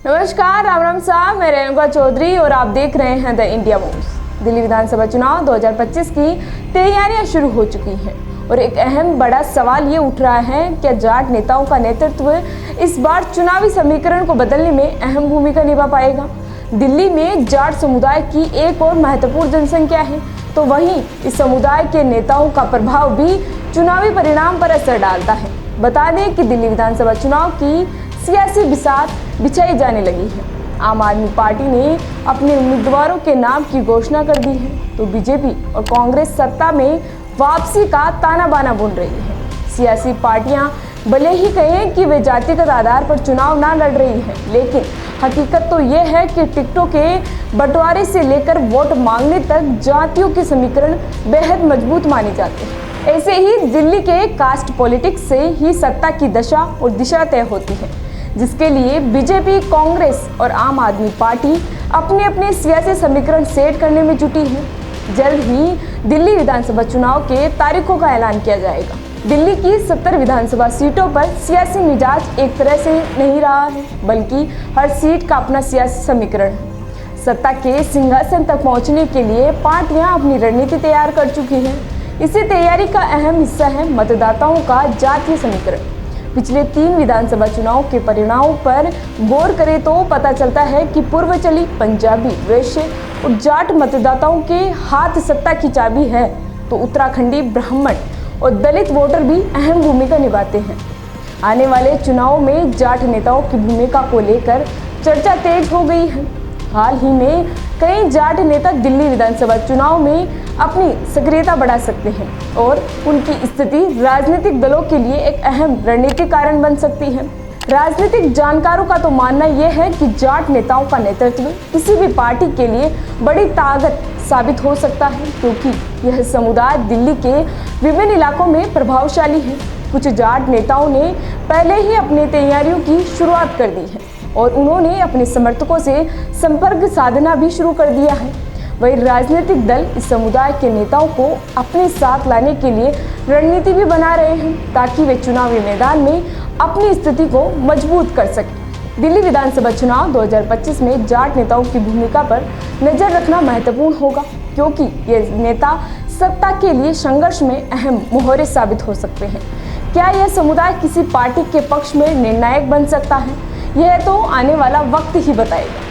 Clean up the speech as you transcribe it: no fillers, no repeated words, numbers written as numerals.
नमस्कार, राम राम साहब, मैं रेणुका चौधरी और आप देख रहे हैं द इंडिया मूव्स। दिल्ली विधानसभा चुनाव 2025 की तैयारियां शुरू हो चुकी हैं और एक अहम बड़ा सवाल ये उठ रहा है, क्या जाट नेताओं का नेतृत्व इस बार चुनावी समीकरण को बदलने में अहम भूमिका निभा पाएगा। दिल्ली में जाट समुदाय की एक और महत्वपूर्ण जनसंख्या है, तो वहीं इस समुदाय के नेताओं का प्रभाव भी चुनावी परिणाम पर असर डालता है। बता दें कि दिल्ली विधानसभा चुनाव की सियासी बिसात बिछाई जाने लगी है। आम आदमी पार्टी ने अपने उम्मीदवारों के नाम की घोषणा कर दी है, तो बीजेपी और कांग्रेस सत्ता में वापसी का ताना बाना बुन रही है। सियासी पार्टियां भले ही कहें कि वे जातिगत आधार पर चुनाव ना लड़ रही हैं, लेकिन हकीकत तो ये है कि टिकटों के बंटवारे से लेकर वोट मांगने तक जातियों के समीकरण बेहद मजबूत माने जाते हैं। ऐसे ही दिल्ली के कास्ट पॉलिटिक्स से ही सत्ता की दशा और दिशा तय होती है, जिसके लिए बीजेपी, कांग्रेस और आम आदमी पार्टी अपने अपने सियासी समीकरण सेट करने में जुटी है। जल्द ही दिल्ली विधानसभा चुनाव के तारीखों का ऐलान किया जाएगा। दिल्ली की 70 विधानसभा सीटों पर सियासी मिजाज एक तरह से नहीं रहा है, बल्कि हर सीट का अपना सियासी समीकरण है। सत्ता के सिंहासन तक पहुंचने के लिए पार्टियां अपनी रणनीति तैयार कर चुकी हैं। इसी तैयारी का अहम हिस्सा है मतदाताओं का जातीय समीकरण। पिछले 3 विधानसभा चुनाव के परिणामों पर गौर करें तो पता चलता है कि पूर्वांचली, पंजाबी, वैश्य और जाट मतदाताओं के हाथ सत्ता की चाबी है, तो उत्तराखंडी, ब्राह्मण और दलित वोटर भी अहम भूमिका निभाते हैं। आने वाले चुनाव में जाट नेताओं की भूमिका को लेकर चर्चा तेज हो गई है। हाल ही में कई जाट नेता दिल्ली विधानसभा चुनाव में अपनी सक्रियता बढ़ा सकते हैं और उनकी स्थिति राजनीतिक दलों के लिए एक अहम रणनीतिक कारण बन सकती है। राजनीतिक जानकारों का तो मानना यह है कि जाट नेताओं का नेतृत्व किसी भी पार्टी के लिए बड़ी ताकत साबित हो सकता है, क्योंकि यह समुदाय दिल्ली के विभिन्न इलाकों में प्रभावशाली है। कुछ जाट नेताओं ने पहले ही अपनी तैयारियों की शुरुआत कर दी है और उन्होंने अपने समर्थकों से संपर्क साधना भी शुरू कर दिया है। वही राजनीतिक दल इस समुदाय के नेताओं को अपने साथ लाने के लिए रणनीति भी बना रहे हैं, ताकि वे चुनावी मैदान में अपनी स्थिति को मजबूत कर सकें। दिल्ली विधानसभा चुनाव 2025 में जाट नेताओं की भूमिका पर नजर रखना महत्वपूर्ण होगा, क्योंकि ये नेता सत्ता के लिए संघर्ष में अहम मोहरे साबित हो सकते हैं। क्या यह समुदाय किसी पार्टी के पक्ष में निर्णायक बन सकता है, यह तो आने वाला वक्त ही बताएगा।